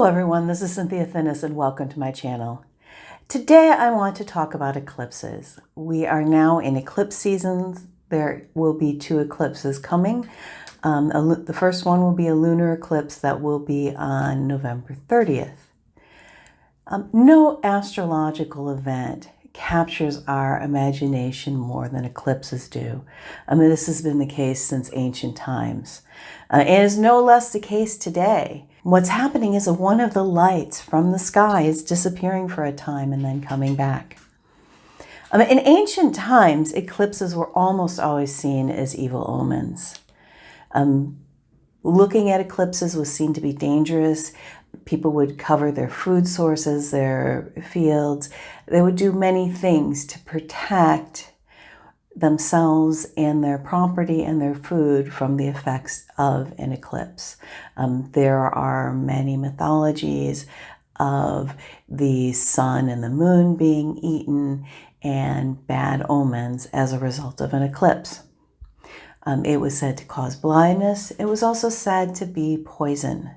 everyone, this is Cynthia Thinnis and welcome to my channel. Today I want to talk about eclipses. We are now in eclipse seasons. There will be 2 eclipses coming. The first one will be a lunar eclipse that will be on November 30th. No astrological event captures our imagination more than eclipses do. This has been the case since ancient times. And is no less the case today. What's happening is one of the lights from the sky is disappearing for a time and then coming back. In ancient times, eclipses were almost always seen as evil omens. Looking at eclipses was seen to be dangerous. People would cover their food sources, their fields. They would do many things to protect themselves and their property and their food from the effects of an eclipse. There are many mythologies of the sun and the moon being eaten and bad omens as a result of an eclipse. It was said to cause blindness. It was also said to be poison.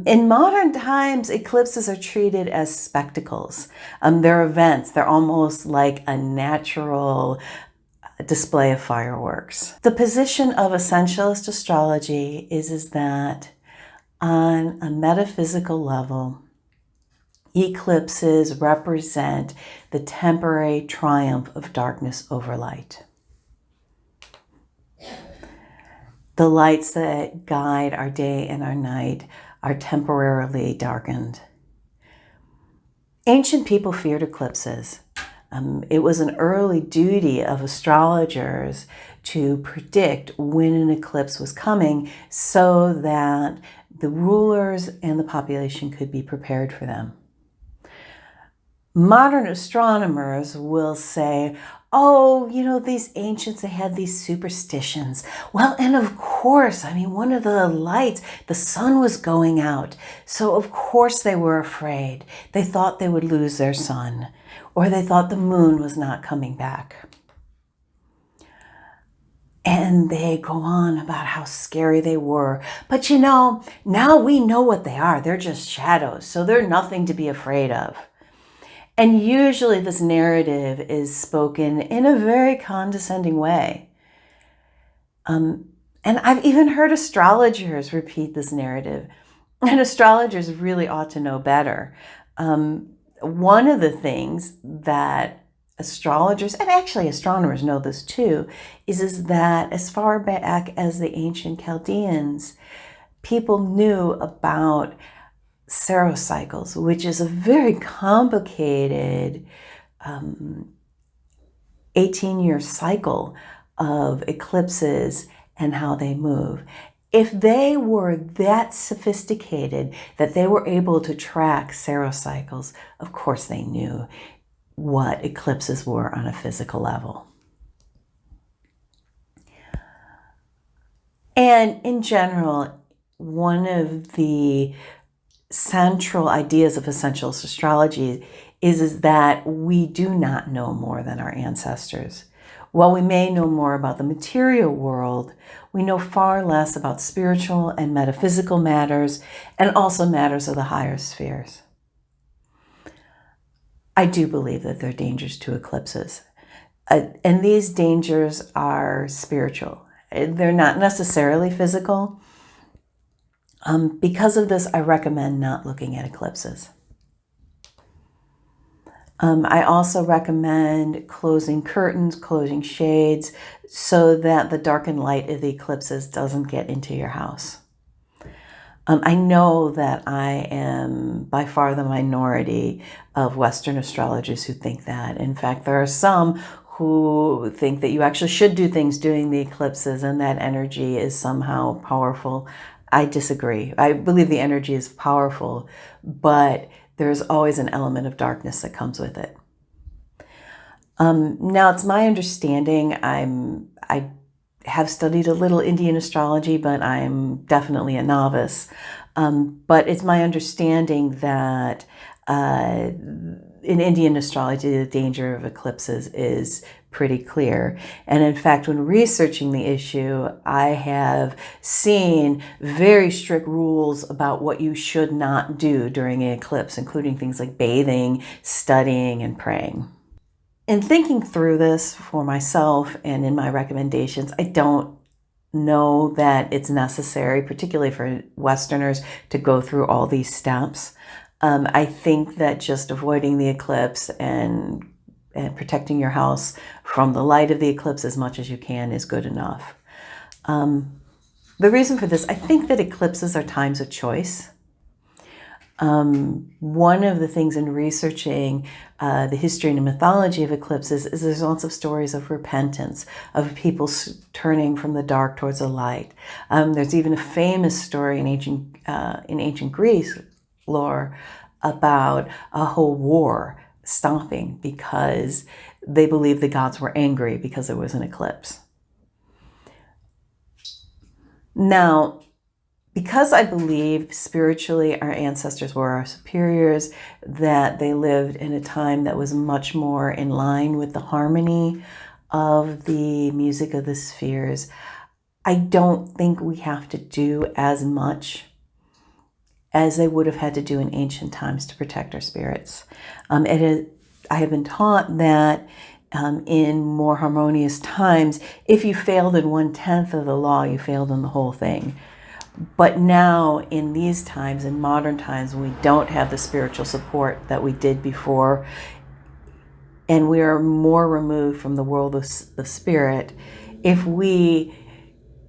In modern times, eclipses are treated as spectacles. They're events. They're almost like a natural display of fireworks. The position of essentialist astrology is that on a metaphysical level, eclipses represent the temporary triumph of darkness over light. The lights that guide our day and our night are temporarily darkened. Ancient people feared eclipses. It was an early duty of astrologers to predict when an eclipse was coming so that the rulers and the population could be prepared for them. Modern astronomers will say, oh, these ancients, they had these superstitions. Well, and of course, one of the lights, the sun was going out. So of course they were afraid. They thought they would lose their sun, or they thought the moon was not coming back. And they go on about how scary they were. But now we know what they are. They're just shadows. So they're nothing to be afraid of. And usually this narrative is spoken in a very condescending way. And I've even heard astrologers repeat this narrative. And astrologers really ought to know better. One of the things that astrologers, and actually astronomers know this too, is that as far back as the ancient Chaldeans, people knew about cycles, which is a very complicated 18-year cycle of eclipses and how they move. If they were that sophisticated that they were able to track cycles, of course they knew what eclipses were on a physical level. And in general, one of the central ideas of essentialist astrology is that we do not know more than our ancestors. While we may know more about the material world, we know far less about spiritual and metaphysical matters and also matters of the higher spheres. I do believe that there are dangers to eclipses, and these dangers are spiritual. They're not necessarily physical. Because of this, I recommend not looking at eclipses. I also recommend closing curtains, closing shades, so that the darkened light of the eclipses doesn't get into your house. I know that I am by far the minority of Western astrologers who think that. In fact, there are some who think that you actually should do things during the eclipses and that energy is somehow powerful. I disagree. I believe the energy is powerful, but there's always an element of darkness that comes with it. Now, it's my understanding, I have studied a little Indian astrology, but I'm definitely a novice. But it's my understanding that in Indian astrology, the danger of eclipses is pretty clear. And in fact, when researching the issue, I have seen very strict rules about what you should not do during an eclipse, including things like bathing, studying, and praying. In thinking through this for myself and in my recommendations, I don't know that it's necessary, particularly for Westerners, to go through all these steps. I think that just avoiding the eclipse and protecting your house from the light of the eclipse as much as you can is good enough. The reason for this, I think that eclipses are times of choice. One of the things in researching the history and mythology of eclipses is there's lots of stories of repentance, of people turning from the dark towards the light. There's even a famous story in ancient Greece lore about a whole war stopping because they believed the gods were angry because there was an eclipse. Now, because I believe spiritually our ancestors were our superiors, that they lived in a time that was much more in line with the harmony of the music of the spheres, I don't think we have to do as much as they would have had to do in ancient times to protect our spirits. I have been taught that in more harmonious times, if you failed in 1/10 of the law, you failed in the whole thing. But now, in these times, in modern times, we don't have the spiritual support that we did before, and we are more removed from the world of spirit. If we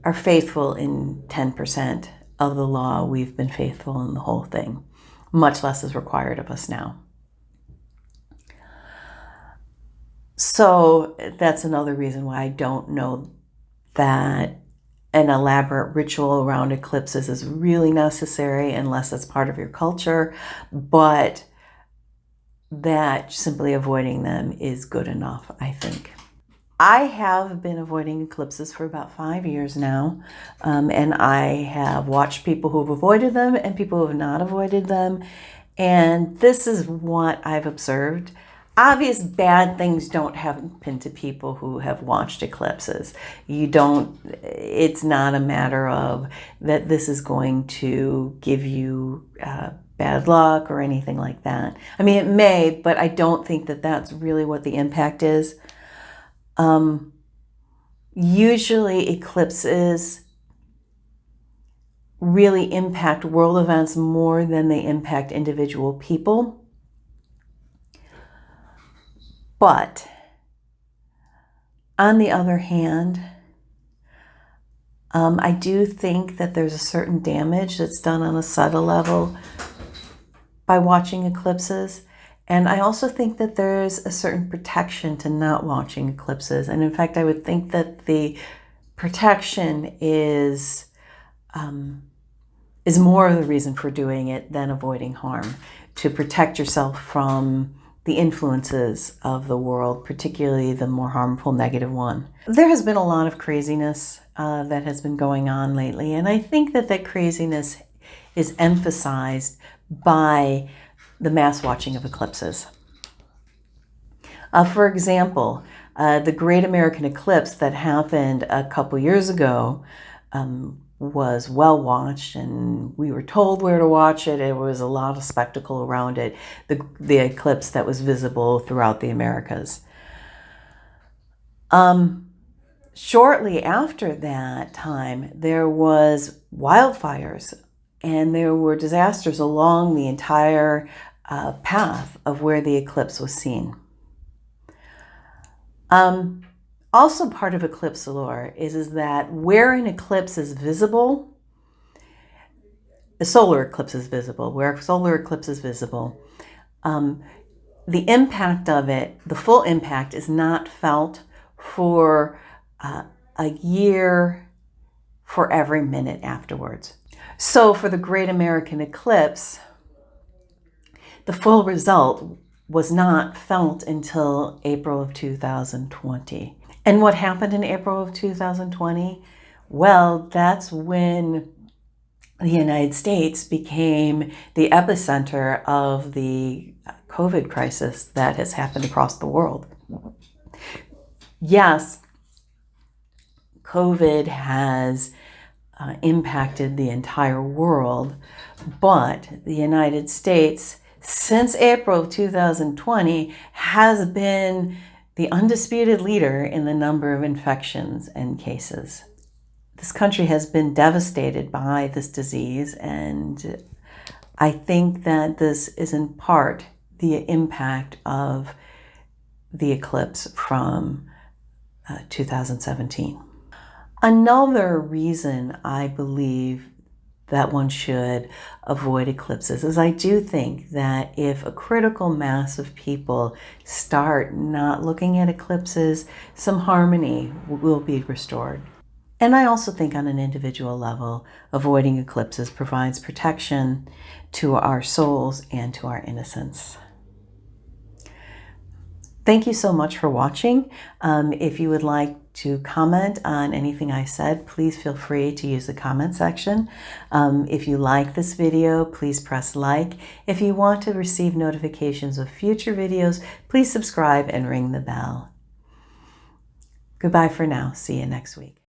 are faithful in 10% of the law, we've been faithful in the whole thing. Much less is required of us now. So that's another reason why I don't know that an elaborate ritual around eclipses is really necessary unless it's part of your culture, but that simply avoiding them is good enough, I think. I have been avoiding eclipses for about 5 years now, and I have watched people who have avoided them and people who have not avoided them, and this is what I've observed. Obvious bad things don't happen to people who have watched eclipses. It's not a matter of that this is going to give you bad luck or anything like that. I mean, it may, but I don't think that that's really what the impact is. Usually eclipses really impact world events more than they impact individual people. But on the other hand, I do think that there's a certain damage that's done on a subtle level by watching eclipses. And I also think that there's a certain protection to not watching eclipses. And in fact, I would think that the protection is more of the reason for doing it than avoiding harm, to protect yourself from the influences of the world, particularly the more harmful negative one. There has been a lot of craziness that has been going on lately, and I think that that craziness is emphasized by the mass watching of eclipses. For example, the Great American Eclipse that happened a couple years ago was well watched, and we were told where to watch it. There was a lot of spectacle around it, the eclipse that was visible throughout the Americas. Shortly after that time, there was wildfires, and there were disasters along the entire path of where the eclipse was seen. Also part of eclipse lore is that where an eclipse is visible, a solar eclipse is visible, where solar eclipse is visible, the impact of it, the full impact, is not felt for a year for every minute afterwards. So for the Great American Eclipse, the full result was not felt until April of 2020. And what happened in April of 2020? Well, that's when the United States became the epicenter of the COVID crisis that has happened across the world. Yes, COVID has impacted the entire world, but the United States, since April of 2020, has been the undisputed leader in the number of infections and cases. This country has been devastated by this disease, and I think that this is in part the impact of the eclipse from 2017. Another reason I believe that one should avoid eclipses is I do think that if a critical mass of people start not looking at eclipses, some harmony will be restored. And I also think on an individual level, avoiding eclipses provides protection to our souls and to our innocence. Thank you so much for watching. If you would like to comment on anything I said, please feel free to use the comment section. If you like this video, please press like. If you want to receive notifications of future videos, please subscribe and ring the bell. Goodbye for now. See you next week.